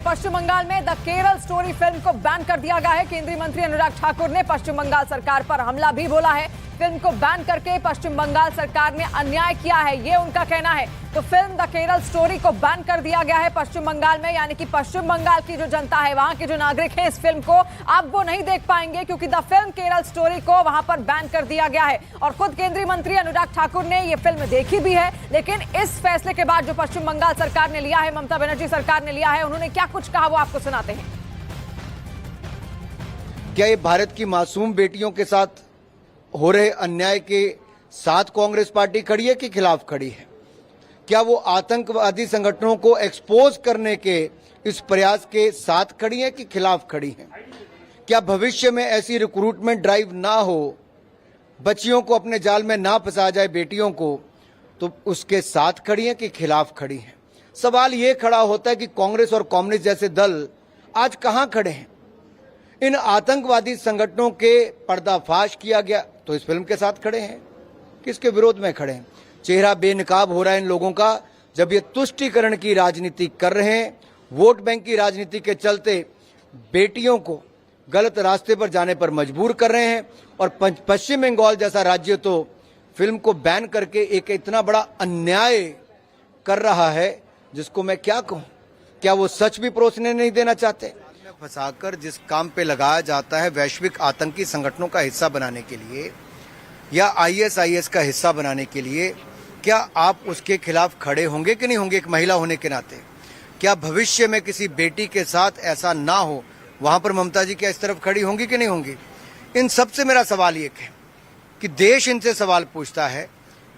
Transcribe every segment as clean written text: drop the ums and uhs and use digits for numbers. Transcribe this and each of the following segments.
पश्चिम बंगाल में the Kerala story film को ban कर दिया गया है। केंद्रीय मंत्री अनुराग ठाकुर ने पश्चिम बंगाल सरकार पर हमला भी बोला है। फिल्म को बैन करके पश्चिम बंगाल सरकार ने अन्याय किया है, ये उनका कहना है। तो फिल्म द केरल स्टोरी को बैन कर दिया गया है पश्चिम बंगाल में, यानी कि पश्चिम बंगाल की जो जनता है, वहां के जो नागरिक हैं, इस फिल्म को अब वो नहीं देख पाएंगे क्योंकि द फिल्म केरल स्टोरी को वहां पर बैन कर दिया गया है। और खुद केंद्रीय मंत्री अनुराग ठाकुर ने ये फिल्म देखी भी है, लेकिन इस फैसले के बाद जो पश्चिम बंगाल सरकार ने लिया है, ममता बनर्जी सरकार ने लिया है, उन्होंने क्या कुछ कहा वो आपको सुनाते हैं। क्या ये भारत की मासूम बेटियों के साथ हो रहे अन्याय के साथ कांग्रेस पार्टी खड़ी है कि खिलाफ खड़ी है? क्या वो आतंकवादी संगठनों को एक्सपोज करने के इस प्रयास के साथ खड़ी है कि खिलाफ खड़ी है? क्या भविष्य में ऐसी रिक्रूटमेंट ड्राइव ना हो, बच्चियों को अपने जाल में ना फंसा जाए बेटियों को, तो उसके साथ खड़ी है कि खिलाफ खड़ी है? सवाल ये खड़ा होता है कि कांग्रेस और कम्युनिस्ट जैसे दल आज कहां खड़े हैं? इन आतंकवादी संगठनों के पर्दाफाश किया गया तो इस फिल्म के साथ खड़े हैं, किसके विरोध में खड़े हैं? चेहरा बेनकाब हो रहा है इन लोगों का जब ये तुष्टीकरण की राजनीति कर रहे हैं, वोट बैंक की राजनीति के चलते बेटियों को गलत रास्ते पर जाने पर मजबूर कर रहे हैं। और पश्चिम बंगाल जैसा राज्य तो फिल्म को बैन करके एक इतना बड़ा अन्याय कर रहा है जिसको मैं क्या कहूं। क्या वो सच भी परोसने नहीं देना चाहते? फंसाकर जिस काम पे लगाया जाता है वैश्विक आतंकी संगठनों का हिस्सा बनाने के लिए या आईएसआईएस का हिस्सा बनाने के लिए, क्या आप उसके खिलाफ खड़े होंगे कि नहीं होंगे एक महिला होने के नाते? क्या भविष्य में किसी बेटी के साथ ऐसा ना हो, वहां पर ममता जी क्या इस तरफ खड़ी होंगी कि नहीं होंगी? इन सबसे मेरा सवाल ये है कि देश इनसे सवाल पूछता है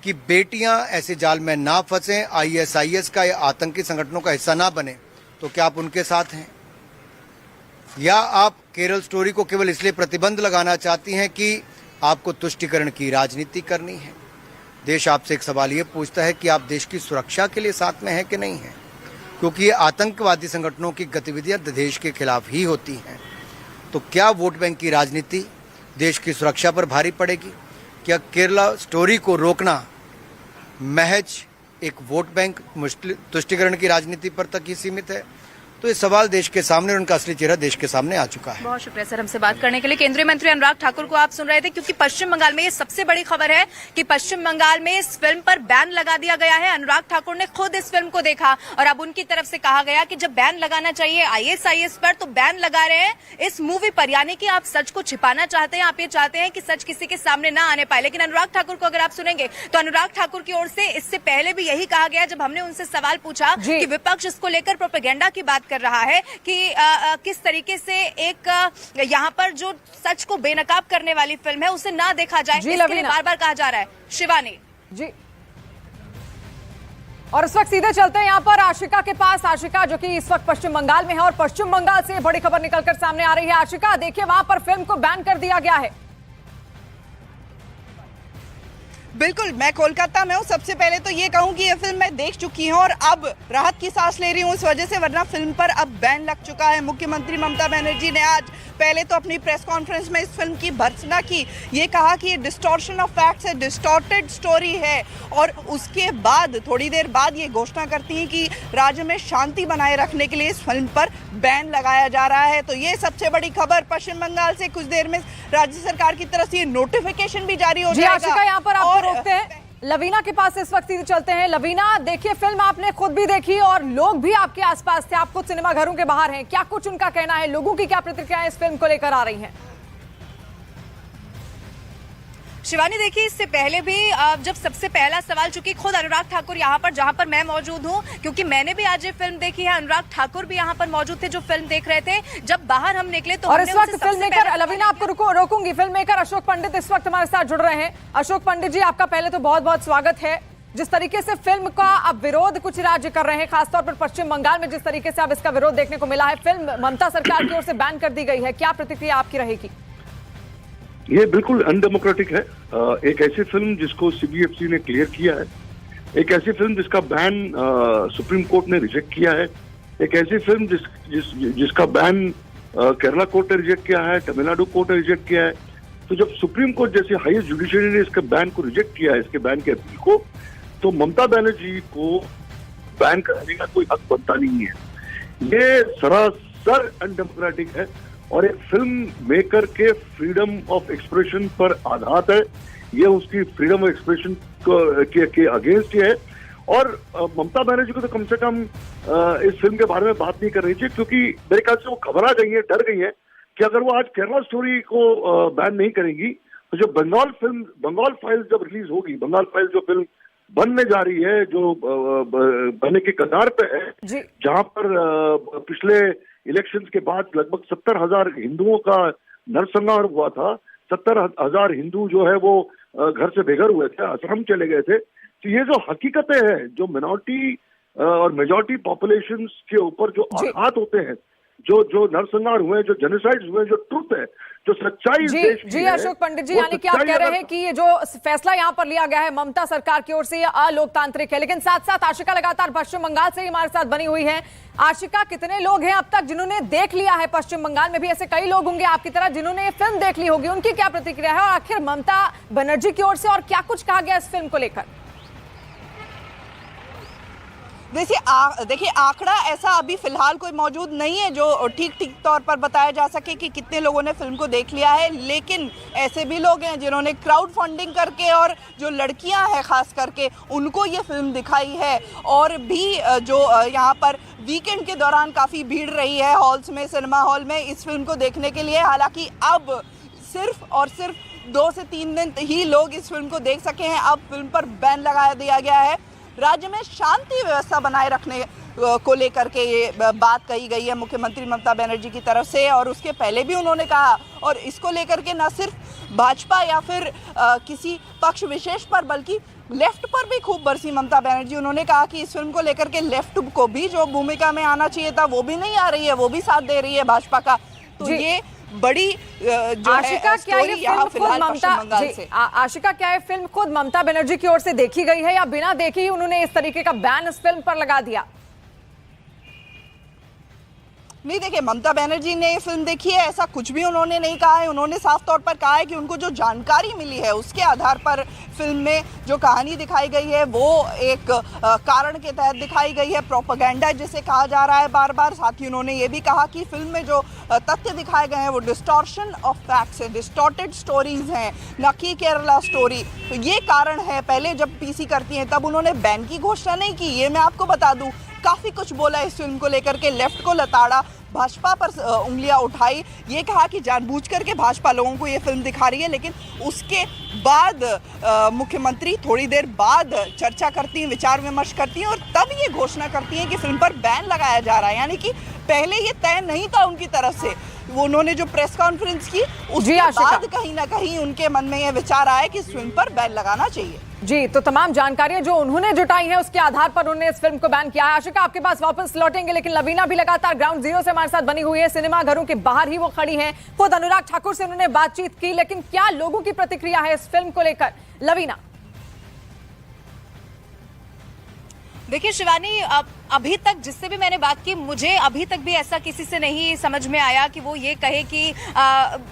कि बेटियां ऐसे जाल में ना फंसे, आईएसआईएस का या आतंकी संगठनों का हिस्सा ना बने, तो क्या आप उनके साथ हैं? या आप केरल स्टोरी को केवल इसलिए प्रतिबंध लगाना चाहती हैं कि आपको तुष्टीकरण की राजनीति करनी है? देश आपसे एक सवाल ये पूछता है कि आप देश की सुरक्षा के लिए साथ में हैं कि नहीं हैं, क्योंकि ये आतंकवादी संगठनों की गतिविधियां देश के खिलाफ ही होती हैं। तो क्या वोट बैंक की राजनीति देश की सुरक्षा पर भारी पड़ेगी? क्या केरला स्टोरी को रोकना महज एक वोट बैंक तुष्टीकरण की राजनीति पर तक ही सीमित है? तो ये सवाल देश के सामने और उनका असली चेहरा देश के सामने आ चुका है। बहुत शुक्रिया सर हमसे बात करने के लिए। केंद्रीय मंत्री अनुराग ठाकुर को आप सुन रहे थे, क्योंकि पश्चिम बंगाल में ये सबसे बड़ी खबर है कि पश्चिम बंगाल में इस फिल्म पर बैन लगा दिया गया है। अनुराग ठाकुर ने खुद इस फिल्म को देखा और अब उनकी तरफ से कहा गया कि जब बैन लगाना चाहिए आईएसआईएस पर तो बैन लगा रहे हैं इस मूवी पर, यानी कि आप सच को छिपाना चाहते हैं, आप ये चाहते हैं कि सच किसी के सामने ना आने पाए। लेकिन अनुराग ठाकुर को अगर आप सुनेंगे तो अनुराग ठाकुर की ओर से इससे पहले भी यही कहा गया जब हमने उनसे सवाल पूछा कि विपक्ष इसको लेकर प्रोपेगेंडा की बात कर रहा है कि किस तरीके से एक यहाँ पर जो सच को बेनकाब करने वाली फिल्म है उसे ना देखा जाए, इसके लिए बार बार कहा जा रहा है। शिवानी जी, और इस वक्त सीधे चलते हैं यहाँ पर आशिका के पास। आशिका जो कि इस वक्त पश्चिम बंगाल में है और पश्चिम बंगाल से बड़ी खबर निकलकर सामने आ रही है। आशिका, देखिए वहां पर फिल्म को बैन कर दिया गया है। बिल्कुल, मैं कोलकाता में हूँ। सबसे पहले तो ये कहूँ कि ये फिल्म मैं देख चुकी हूँ और अब राहत की सांस ले रही हूँ इस वजह से, वरना फिल्म पर अब बैन लग चुका है। मुख्यमंत्री ममता बनर्जी ने आज पहले तो अपनी प्रेस कॉन्फ्रेंस में इस फिल्म की भर्त्सना की, ये कहा कि ये डिस्टॉर्शन ऑफ फैक्ट्स है, डिस्टॉर्टेड स्टोरी है, और उसके बाद थोड़ी देर बाद ये घोषणा करती हैं कि राज्य में शांति बनाए रखने के लिए इस फिल्म पर बैन लगाया जा रहा है। तो ये सबसे बड़ी खबर पश्चिम बंगाल से। कुछ देर में राज्य सरकार की तरफ से ये नोटिफिकेशन भी जारी हो जाएगा। यहाँ पर आपको रोकते हैं, लवीना के पास इस वक्त सीधे चलते हैं। लवीना, देखिए फिल्म आपने खुद भी देखी और लोग भी आपके आसपास थे, आप खुद सिनेमा घरों के बाहर हैं, क्या कुछ उनका कहना है, लोगों की क्या प्रतिक्रियाएं इस फिल्म को लेकर आ रही हैं? शिवानी, देखिए इससे पहले भी जब सबसे पहला सवाल, चूंकि खुद अनुराग ठाकुर यहाँ पर जहाँ पर मैं मौजूद हूँ, क्योंकि मैंने भी आज ये फिल्म देखी है, अनुराग ठाकुर भी यहाँ पर मौजूद थे जो फिल्म देख रहे थे। जब बाहर हम निकले तो और इस वक्त फिल्म मेकर, लवीना आपको रोकूंगी, फिल्म मेकर अशोक पंडित इस वक्त हमारे साथ जुड़ रहे हैं। अशोक पंडित जी, आपका पहले तो बहुत बहुत स्वागत है। जिस तरीके से फिल्म का अब विरोध कुछ राज्य कर रहे हैं, खासतौर पर पश्चिम बंगाल में जिस तरीके से अब इसका विरोध देखने को मिला है, फिल्म ममता सरकार की ओर से बैन कर दी गई है, क्या प्रतिक्रिया आपकी रहेगी? ये बिल्कुल अनडेमोक्रेटिक है। एक ऐसी फिल्म जिसको सीबीएफसी ने क्लियर किया है, एक ऐसी फिल्म जिसका बैन सुप्रीम कोर्ट ने रिजेक्ट किया है, एक ऐसी फिल्म जिसका बैन केरला कोर्ट ने रिजेक्ट किया है, तमिलनाडु कोर्ट ने रिजेक्ट किया है। तो जब सुप्रीम कोर्ट जैसी हाईएस्ट जुडिशरी ने इसके बैन को रिजेक्ट किया है, इसके बैन के अपील को, तो ममता बनर्जी को बैन करने का कोई हक बनता नहीं है। ये सरासर अनडेमोक्रेटिक है और एक फिल्म मेकर के फ्रीडम ऑफ एक्सप्रेशन पर आघात है। ये उसकी फ्रीडम ऑफ एक्सप्रेशन के अगेंस्ट है। और ममता बनर्जी को तो कम से कम इस फिल्म के बारे में बात नहीं करनी चाहिए, क्योंकि मेरे ख्याल से वो घबरा गई है, डर गई है कि अगर वो आज केरला स्टोरी को बैन नहीं करेंगी तो जो बंगाल फाइल्स जब रिलीज होगी, बंगाल फाइल्स जो फिल्म बनने जा रही है, जो बनने के कगार पे है, जहां पर पिछले इलेक्शंस के बाद लगभग 70,000 हिंदुओं का नरसंहार हुआ था। 70,000 हिंदू जो है वो घर से बेघर हुए थे, असम चले गए थे। तो ये जो हकीकतें हैं, जो मिनॉरिटी और मेजॉरिटी पॉपुलेशन के ऊपर जो आघात होते हैं, जो नरसंहार हुए, जो जेनोसाइड्स हुए, जो ट्रुथ है, जो सच्चाई देश की जी अशोक पंडित जी, यानी कि आप कह रहे हैं कि ये जो फैसला यहाँ पर लिया गया है ममता सरकार की ओर से, ये अलोकतांत्रिक है। लेकिन साथ साथ आशिका लगातार पश्चिम बंगाल से ही हमारे साथ बनी हुई है। आशिका, कितने लोग हैं अब तक जिन्होंने देख लिया है? पश्चिम बंगाल में भी ऐसे कई लोग होंगे आपकी तरह जिन्होंने ये फिल्म देख ली होगी, उनकी क्या प्रतिक्रिया है? और आखिर ममता बनर्जी की ओर से और क्या कुछ कहा गया इस फिल्म को लेकर? देखिए आंकड़ा ऐसा अभी फिलहाल कोई मौजूद नहीं है जो ठीक तौर पर बताया जा सके कि कितने लोगों ने फिल्म को देख लिया है। लेकिन ऐसे भी लोग हैं जिन्होंने क्राउड फंडिंग करके, और जो लड़कियां हैं खास करके, उनको ये फिल्म दिखाई है। और भी जो यहाँ पर वीकेंड के दौरान काफ़ी भीड़ रही है हॉल्स में, सिनेमा हॉल में इस फिल्म को देखने के लिए। हालांकि अब सिर्फ और सिर्फ 2 से 3 दिन ही लोग इस फिल्म को देख सके हैं। अब फिल्म पर बैन लगा दिया गया है। राज्य में शांति व्यवस्था बनाए रखने को लेकर के ये बात कही गई है मुख्यमंत्री ममता बनर्जी की तरफ से, और उसके पहले भी उन्होंने कहा। और इसको लेकर के न सिर्फ भाजपा या फिर किसी पक्ष विशेष पर, बल्कि लेफ्ट पर भी खूब बरसी ममता बनर्जी। उन्होंने कहा कि इस फिल्म को लेकर के लेफ्ट को भी जो भूमिका में आना चाहिए था वो भी नहीं आ रही है, वो भी साथ दे रही है भाजपा का। तो ये बड़ी जो आशिका, क्या ये फिल्म खुद ममता आशिका, क्या ये फिल्म खुद ममता बनर्जी की ओर से देखी गई है या बिना देखे ही उन्होंने इस तरीके का बैन इस फिल्म पर लगा दिया? नहीं, देखिए ममता बनर्जी ने ये फिल्म देखी है ऐसा कुछ भी उन्होंने नहीं कहा है। उन्होंने साफ तौर पर कहा है कि उनको जो जानकारी मिली है उसके आधार पर फिल्म में जो कहानी दिखाई गई है वो एक कारण के तहत दिखाई गई है, प्रोपेगेंडा जिसे कहा जा रहा है बार बार। साथ ही उन्होंने ये भी कहा कि फिल्म में जो तथ्य दिखाए गए हैं वो डिस्टॉर्शन ऑफ फैक्ट्स है, डिस्टॉर्टेड स्टोरीज हैं, न कि केरला स्टोरी। तो ये कारण है। पहले जब पीसी करती हैं तब उन्होंने बैन की घोषणा नहीं की, ये मैं आपको बता दूं। काफ़ी कुछ बोला इस फिल्म को लेकर के, लेफ्ट को लताड़ा, भाजपा पर उंगलियां उठाई, ये कहा कि जानबूझ करके भाजपा लोगों को ये फिल्म दिखा रही है। लेकिन उसके बाद मुख्यमंत्री थोड़ी देर बाद चर्चा करती हैं, विचार विमर्श करती हैं और तब ये घोषणा करती हैं कि फिल्म पर बैन लगाया जा रहा है। यानी कि पहले ये तय नहीं था उनकी तरफ से। वो उन्होंने जो प्रेस कॉन्फ्रेंस की उसके बाद कहीं ना कहीं उनके मन में ये विचार आया कि इस फिल्म पर बैन लगाना चाहिए। जी, तो तमाम जानकारियां जो उन्होंने जुटाई हैं उसके आधार पर उन्होंने इस फिल्म को बैन किया है। आशिका, आपके पास वापस लौटेंगे, लेकिन लवीना भी लगातार ग्राउंड जीरो से हमारे साथ बनी हुई है। सिनेमा घरों के बाहर ही वो खड़ी हैं। खुद अनुराग ठाकुर से उन्होंने बातचीत की, लेकिन क्या लोगों की प्रतिक्रिया है इस फिल्म को लेकर? लवीना। देखिए शिवानी, अभी तक जिससे भी मैंने बात की, मुझे अभी तक भी ऐसा किसी से नहीं समझ में आया कि वो ये कहे कि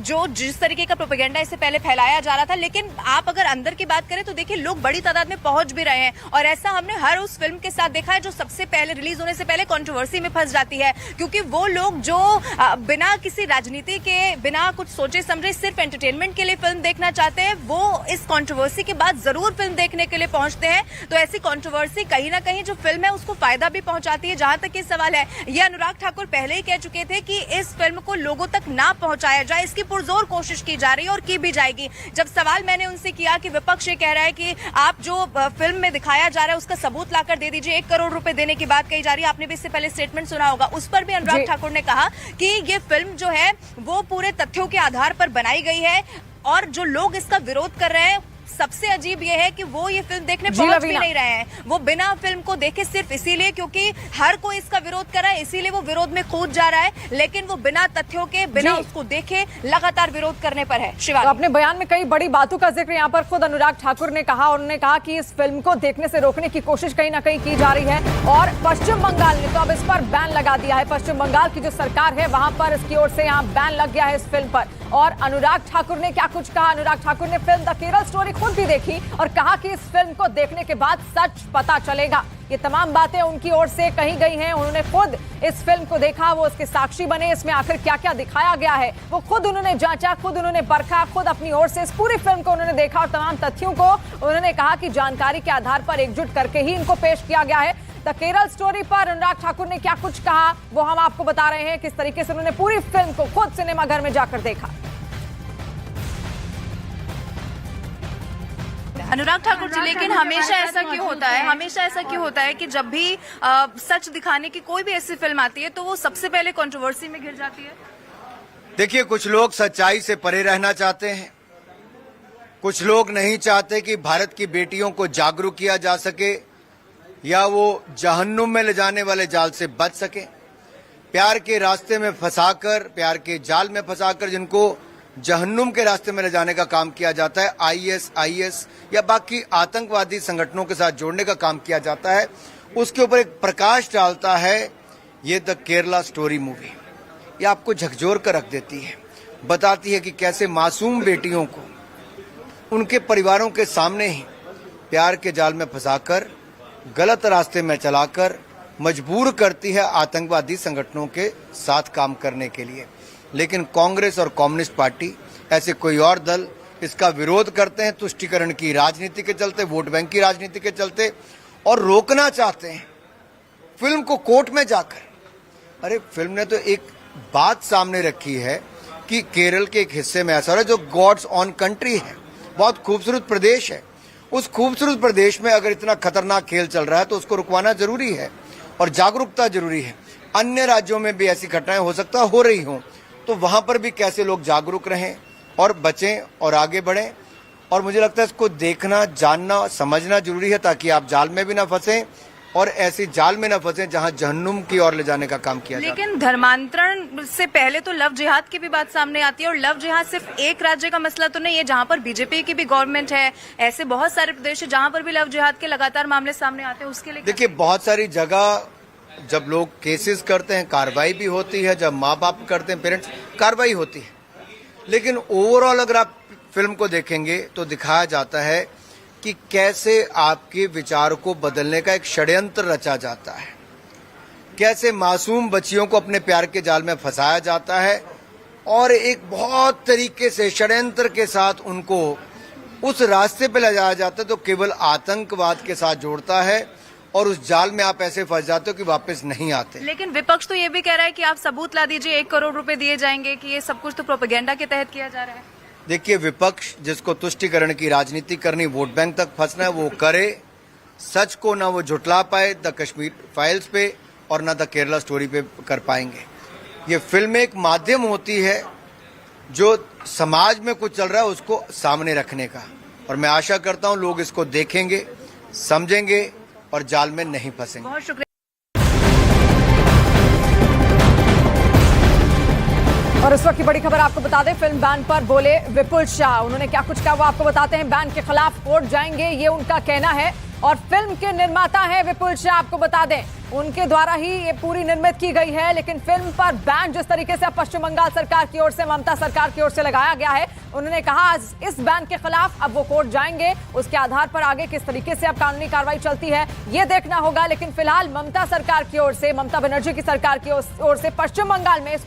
जो जिस तरीके का प्रोपेगेंडा इससे पहले फैलाया जा रहा था। लेकिन आप अगर अंदर की बात करें तो देखिए लोग बड़ी तादाद में पहुंच भी रहे हैं, और ऐसा हमने हर उस फिल्म के साथ देखा है जो सबसे पहले रिलीज होने से पहले कंट्रोवर्सी में फंस जाती है। क्योंकि वो लोग जो बिना किसी राजनीति के, बिना कुछ सोचे समझे सिर्फ एंटरटेनमेंट के लिए फिल्म देखना चाहते हैं, वो इस कंट्रोवर्सी के बाद जरूर फिल्म देखने के लिए पहुंचते हैं। तो ऐसी कंट्रोवर्सी कहीं ना कहीं जो फिल्म है उसको फायदा भी पहुंचाती है। जहां तक ये सवाल है, ये अनुराग ठाकुर पहले ही कह चुके थे कि इस फिल्म को लोगों तक ना पहुंचाया जाए, इसकी पुरजोर कोशिश की जा रही है और की भी जाएगी। जब सवाल मैंने उनसे किया कि विपक्ष ये कह रहा है कि आप जो फिल्म में दिखाया जा रहा है उसका सबूत लाकर दे दीजिए, 1 करोड़ रुपए देने की बात कही जा रही है, आपने भी इससे पहले स्टेटमेंट सुना होगा, उस पर भी अनुराग ठाकुर ने कहा कि ये फिल्म जो है वो पूरे तथ्यों के आधार पर बनाई गई है, और जो लोग इसका विरोध कर रहे हैं, सबसे अजीब यह है कि वो ये फिल्म देखने पहुंच भी नहीं रहे हैं। वो बिना फिल्म को देखे सिर्फ इसीलिए क्योंकि हर कोई इसका विरोध कर रहा है, इसीलिए वो विरोध में कूद जा रहा है, लेकिन वो बिना तथ्यों के, बिना उसको देखे लगातार विरोध करने पर है। शिवानी, तो अपने बयान में कई बड़ी बातों का जिक्र यहाँ पर खुद अनुराग ठाकुर ने कहा। उन्होंने कहा कि इस फिल्म को देखने से रोकने की कोशिश कहीं ना कहीं की जा रही है, और पश्चिम बंगाल ने तो अब इस पर बैन लगा दिया है। पश्चिम बंगाल की जो सरकार है वहां पर इसकी ओर से यहाँ बैन लग गया है इस फिल्म पर। और अनुराग ठाकुर ने क्या कुछ कहा? अनुराग ठाकुर ने फिल्म द केरल स्टोरी खुद भी देखी और कहा कि इस फिल्म को देखने के बाद सच पता चलेगा। ये तमाम बातें उनकी ओर से कही गई हैं। उन्होंने खुद इस फिल्म को देखा, वो उसके साक्षी बने। इसमें आखिर क्या क्या दिखाया गया है वो खुद उन्होंने जांचा, खुद उन्होंने परखा, खुद अपनी ओर से इस पूरी फिल्म को उन्होंने देखा और तमाम तथ्यों को उन्होंने कहा कि जानकारी के आधार पर एकजुट करके ही इनको पेश किया गया है। द केरल स्टोरी पर अनुराग ठाकुर ने क्या कुछ कहा वो हम आपको बता रहे हैं, किस तरीके से उन्होंने पूरी फिल्म को खुद सिनेमाघर में जाकर देखा। अनुराग ठाकुर जी, लेकिन हमेशा ऐसा क्यों होता है कि जब भी सच दिखाने की कोई भी ऐसी फिल्म आती है तो वो सबसे पहले कंट्रोवर्सी में घिर जाती है? देखिए, कुछ लोग सच्चाई से परे रहना चाहते हैं, कुछ लोग नहीं चाहते कि भारत की बेटियों को जागरूक किया जा सके या वो जहन्नुम में ले जाने वाले जाल से बच सके। प्यार के रास्ते में फंसाकर, प्यार के जाल में फंसाकर जिनको जहन्नुम के रास्ते में ले जाने का काम किया जाता है, आईएस या बाकी आतंकवादी संगठनों के साथ जोड़ने का काम किया जाता है, उसके ऊपर एक प्रकाश डालता है ये द केरला स्टोरी मूवी। ये आपको झकझोर कर रख देती है, बताती है कि कैसे मासूम बेटियों को उनके परिवारों के सामने ही प्यार के जाल में फंसाकर, गलत रास्ते में चलाकर मजबूर करती है आतंकवादी संगठनों के साथ काम करने के लिए। लेकिन कांग्रेस और कम्युनिस्ट पार्टी, ऐसे कोई और दल इसका विरोध करते हैं तुष्टीकरण की राजनीति के चलते, वोट बैंक की राजनीति के चलते, और रोकना चाहते हैं फिल्म को कोर्ट में जाकर। अरे फिल्म ने तो एक बात सामने रखी है कि केरल के एक हिस्से में ऐसा है जो गॉड्स ऑन कंट्री है, बहुत खूबसूरत प्रदेश है। उस खूबसूरत प्रदेश में अगर इतना खतरनाक खेल चल रहा है तो उसको रुकवाना जरूरी है और जागरूकता जरूरी है। अन्य राज्यों में भी ऐसी घटनाएं हो सकता हो रही हों, तो वहां पर भी कैसे लोग जागरूक रहें और बचें और आगे बढ़ें। और मुझे लगता है इसको देखना, जानना, समझना जरूरी है ताकि आप जाल में भी ना फंसें और ऐसी जाल में ना फंसें जहां जहन्नुम की ओर ले जाने का काम किया जाता है। लेकिन धर्मांतरण से पहले तो लव जिहाद की भी बात सामने आती है, और लव जिहाद सिर्फ एक राज्य का मसला तो नहीं है, जहां पर बीजेपी की भी गवर्नमेंट है। ऐसे बहुत सारे प्रदेश है जहां पर भी लव जिहाद के लगातार मामले सामने आते हैं। उसके लिए देखिए, बहुत सारी जगह जब लोग केसेस करते हैं कार्रवाई भी होती है, जब माँ बाप करते हैं पेरेंट्स कार्रवाई होती है। लेकिन ओवरऑल अगर आप फिल्म को देखेंगे तो दिखाया जाता है कि कैसे आपके विचार को बदलने का एक षड्यंत्र रचा जाता है, कैसे मासूम बच्चियों को अपने प्यार के जाल में फंसाया जाता है और एक बहुत तरीके से षड्यंत्र के साथ उनको उस रास्ते पे ले जाया जाता है तो केवल आतंकवाद के साथ जोड़ता है और उस जाल में आप ऐसे फंस जाते हो कि वापस नहीं आते। लेकिन विपक्ष तो ये भी कह रहा है कि आप सबूत ला दीजिए, 1 करोड़ रुपए दिए जाएंगे, कि ये सब कुछ तो प्रोपेगेंडा के तहत किया जा रहा है। देखिए, विपक्ष जिसको तुष्टीकरण की राजनीति करनी, वोट बैंक तक फंसना है, वो करे। सच को ना वो झुटला पाए द कश्मीर फाइल्स पे और ना द केरला स्टोरी पे कर पाएंगे। ये फिल्म एक माध्यम होती है जो समाज में कुछ चल रहा है उसको सामने रखने का, और मैं आशा करता हूं लोग इसको देखेंगे, समझेंगे और जाल में नहीं फंसेंगे। बहुत शुक्रिया। और इस वक्त की बड़ी खबर आपको बता दें, फिल्म बैन पर बोले विपुल शाह। उन्होंने क्या कुछ कहा वो आपको बताते हैं। बैन के खिलाफ कोर्ट जाएंगे, ये उनका कहना है। और फिल्म के निर्माता हैं विपुल शाह, आपको बता दें उनके द्वारा ही ये पूरी निर्मित की गई है। लेकिन फिल्म पर बैन जिस तरीके से पश्चिम बंगाल सरकार की ओर से, ममता सरकार की ओर से लगाया गया है, उन्होंने कहा इस बैन के खिलाफ अब वो कोर्ट जाएंगे। उसके आधार पर आगे किस तरीके से अब कानूनी कार्रवाई चलती है ये देखना होगा। लेकिन फिलहाल ममता सरकार की ओर से, ममता बनर्जी की सरकार की ओर से पश्चिम बंगाल में